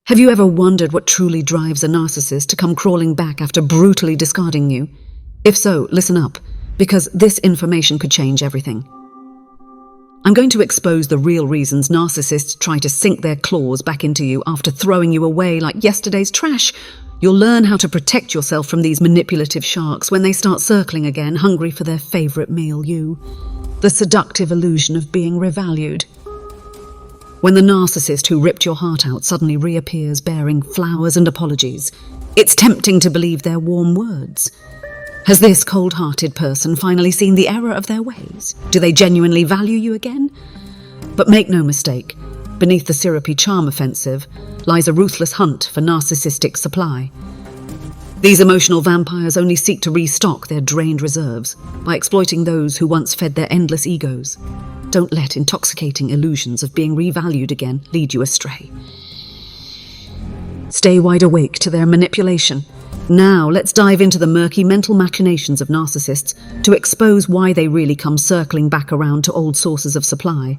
Have you ever wondered what truly drives a narcissist to come crawling back after brutally discarding you? If so, listen up, because this information could change everything. I'm going to expose the real reasons narcissists try to sink their claws back into you after throwing you away like yesterday's trash. You'll learn how to protect yourself from these manipulative sharks when they start circling again, hungry for their favourite meal, you. The seductive illusion of being revalued. When the narcissist who ripped your heart out suddenly reappears bearing flowers and apologies, it's tempting to believe their warm words. Has this cold-hearted person finally seen the error of their ways? Do they genuinely value you again? But make no mistake, beneath the syrupy charm offensive lies a ruthless hunt for narcissistic supply. These emotional vampires only seek to restock their drained reserves by exploiting those who once fed their endless egos. Don't let intoxicating illusions of being revalued again lead you astray. Stay wide awake to their manipulation. Now let's dive into the murky mental machinations of narcissists to expose why they really come circling back around to old sources of supply.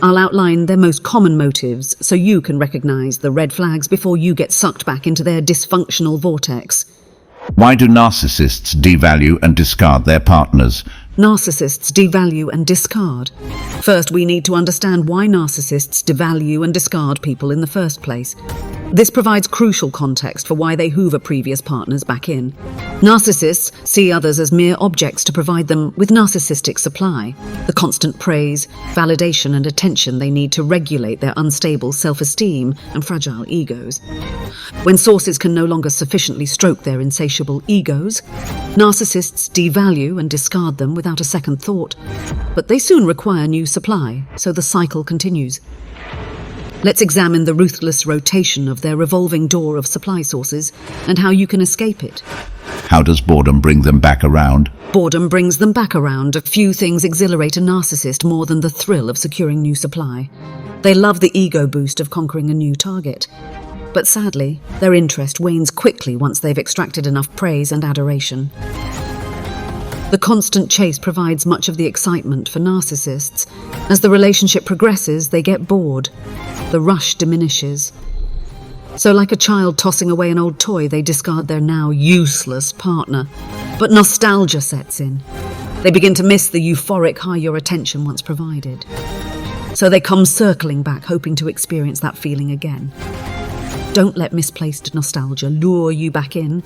I'll outline their most common motives so you can recognize the red flags before you get sucked back into their dysfunctional vortex. Why do narcissists devalue and discard their partners? Narcissists devalue and discard. First, we need to understand why narcissists devalue and discard people in the first place. This provides crucial context for why they hoover previous partners back in. Narcissists see others as mere objects to provide them with narcissistic supply, the constant praise, validation and attention they need to regulate their unstable self-esteem and fragile egos. When sources can no longer sufficiently stroke their insatiable egos, narcissists devalue and discard them without a second thought. But they soon require new supply, so the cycle continues. Let's examine the ruthless rotation of their revolving door of supply sources and how you can escape it. How does boredom bring them back around? Boredom brings them back around. A few things exhilarate a narcissist more than the thrill of securing new supply. They love the ego boost of conquering a new target. But sadly, their interest wanes quickly once they've extracted enough praise and adoration. The constant chase provides much of the excitement for narcissists. As the relationship progresses, they get bored. The rush diminishes. So like a child tossing away an old toy, they discard their now useless partner. But nostalgia sets in. They begin to miss the euphoric high your attention once provided. So they come circling back, hoping to experience that feeling again. Don't let misplaced nostalgia lure you back in.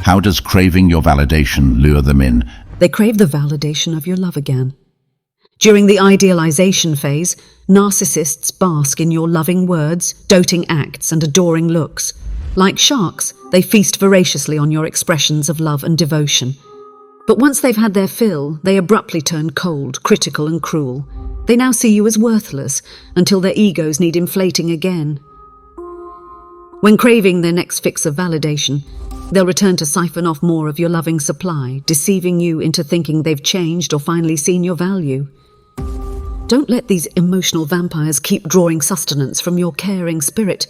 How does craving your validation lure them in? They crave the validation of your love again. During the idealization phase, narcissists bask in your loving words, doting acts, and adoring looks. Like sharks, they feast voraciously on your expressions of love and devotion. But once they've had their fill, they abruptly turn cold, critical, and cruel. They now see you as worthless, until their egos need inflating again. When craving their next fix of validation, they'll return to siphon off more of your loving supply, deceiving you into thinking they've changed or finally seen your value. Don't let these emotional vampires keep drawing sustenance from your caring spirit.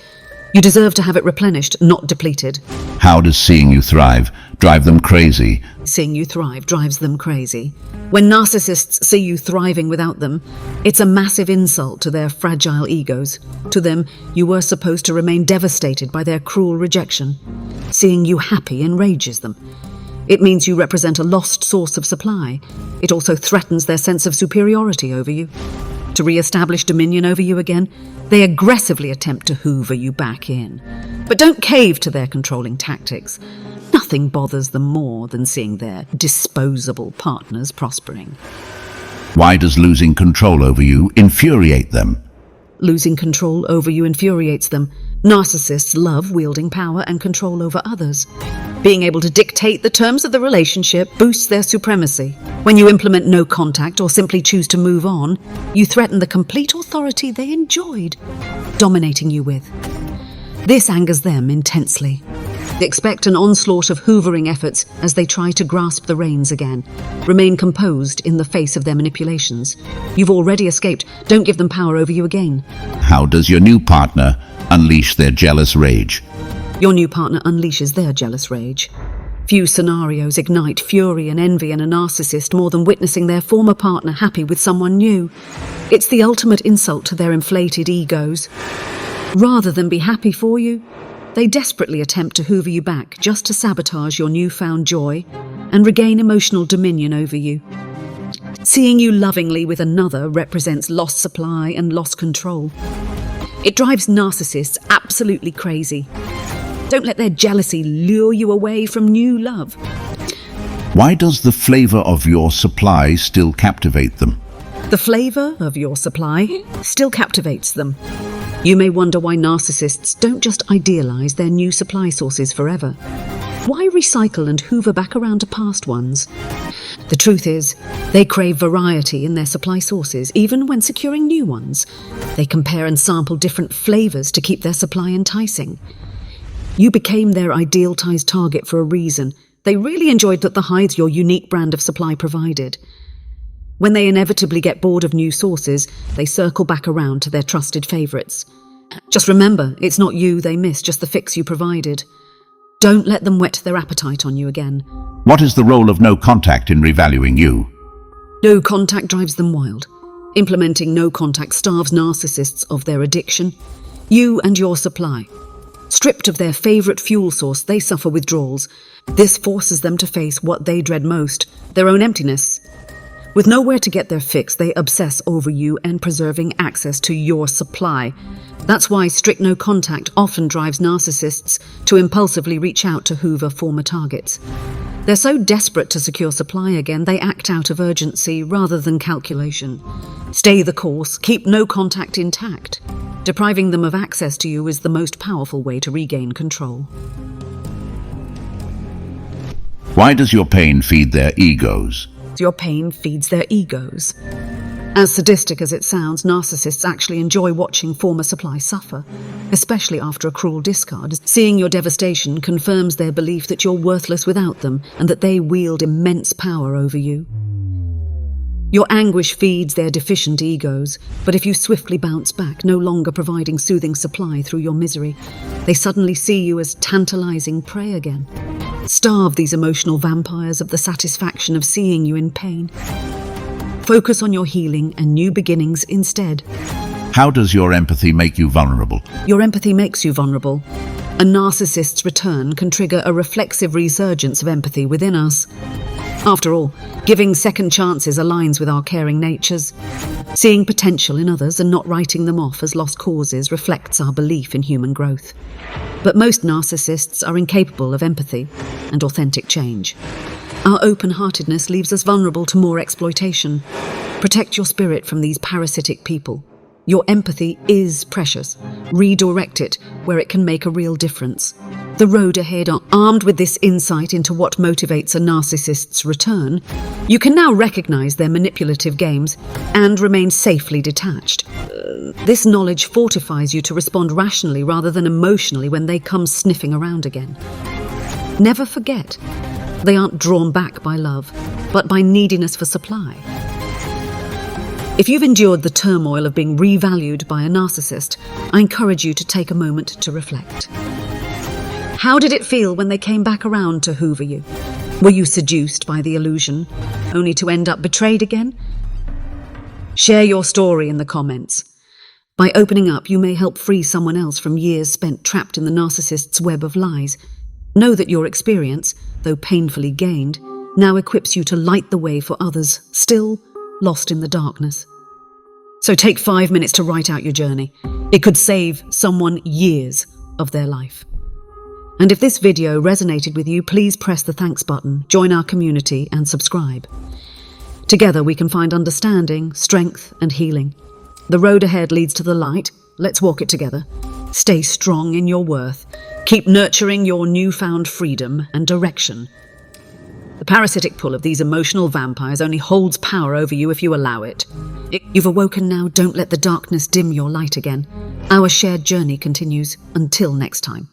You deserve to have it replenished, not depleted. How does seeing you thrive drive them crazy? Seeing you thrive drives them crazy. When narcissists see you thriving without them, it's a massive insult to their fragile egos. To them, you were supposed to remain devastated by their cruel rejection. Seeing you happy enrages them. It means you represent a lost source of supply. It also threatens their sense of superiority over you. To re-establish dominion over you again, they aggressively attempt to hoover you back in. But don't cave to their controlling tactics. Nothing bothers them more than seeing their disposable partners prospering. Why does losing control over you infuriate them? Losing control over you infuriates them. Narcissists love wielding power and control over others. Being able to dictate the terms of the relationship boosts their supremacy. When you implement no contact or simply choose to move on, you threaten the complete authority they enjoyed dominating you with. This angers them intensely. They expect an onslaught of hoovering efforts as they try to grasp the reins again. Remain composed in the face of their manipulations. You've already escaped. Don't give them power over you again. How does your new partner unleash their jealous rage? Your new partner unleashes their jealous rage. Few scenarios ignite fury and envy in a narcissist more than witnessing their former partner happy with someone new. It's the ultimate insult to their inflated egos. Rather than be happy for you, they desperately attempt to hoover you back just to sabotage your newfound joy and regain emotional dominion over you. Seeing you lovingly with another represents lost supply and lost control. It drives narcissists absolutely crazy. Don't let their jealousy lure you away from new love. Why does the flavor of your supply still captivate them? The flavor of your supply still captivates them. You may wonder why narcissists don't just idealize their new supply sources forever. Why recycle and hoover back around to past ones? The truth is, they crave variety in their supply sources, even when securing new ones. They compare and sample different flavors to keep their supply enticing. You became their idealized target for a reason. They really enjoyed the highs your unique brand of supply provided. When they inevitably get bored of new sources, they circle back around to their trusted favorites. Just remember, it's not you they miss, just the fix you provided. Don't let them whet their appetite on you again. What is the role of no contact in revaluing you? No contact drives them wild. Implementing no contact starves narcissists of their addiction, you and your supply. Stripped of their favorite fuel source, they suffer withdrawals. This forces them to face what they dread most, their own emptiness. With nowhere to get their fix, they obsess over you and preserving access to your supply. That's why strict no contact often drives narcissists to impulsively reach out to hoover former targets. They're so desperate to secure supply again, they act out of urgency rather than calculation. Stay the course, keep no contact intact. Depriving them of access to you is the most powerful way to regain control. Why does your pain feed their egos? Your pain feeds their egos. As sadistic as it sounds, narcissists actually enjoy watching former supply suffer, especially after a cruel discard. Seeing your devastation confirms their belief that you're worthless without them and that they wield immense power over you. Your anguish feeds their deficient egos, but if you swiftly bounce back, no longer providing soothing supply through your misery, they suddenly see you as tantalizing prey again. Starve these emotional vampires of the satisfaction of seeing you in pain. Focus on your healing and new beginnings instead. How does your empathy make you vulnerable? Your empathy makes you vulnerable. A narcissist's return can trigger a reflexive resurgence of empathy within us. After all, giving second chances aligns with our caring natures. Seeing potential in others and not writing them off as lost causes reflects our belief in human growth. But most narcissists are incapable of empathy and authentic change. Our open-heartedness leaves us vulnerable to more exploitation. Protect your spirit from these parasitic people. Your empathy is precious. Redirect it where it can make a real difference. The road ahead, armed with this insight into what motivates a narcissist's return, you can now recognize their manipulative games and remain safely detached. This knowledge fortifies you to respond rationally rather than emotionally when they come sniffing around again. Never forget, they aren't drawn back by love, but by neediness for supply. If you've endured the turmoil of being revalued by a narcissist, I encourage you to take a moment to reflect. How did it feel when they came back around to hoover you? Were you seduced by the illusion, only to end up betrayed again? Share your story in the comments. By opening up, you may help free someone else from years spent trapped in the narcissist's web of lies. Know that your experience, though painfully gained, now equips you to light the way for others still lost in the darkness. So take 5 minutes to write out your journey. It could save someone years of their life. And if this video resonated with you, please press the thanks button, join our community and subscribe. Together we can find understanding, strength and healing. The road ahead leads to the light. Let's walk it together. Stay strong in your worth. Keep nurturing your newfound freedom and direction. The parasitic pull of these emotional vampires only holds power over you if you allow it. You've awoken now, don't let the darkness dim your light again. Our shared journey continues. Until next time.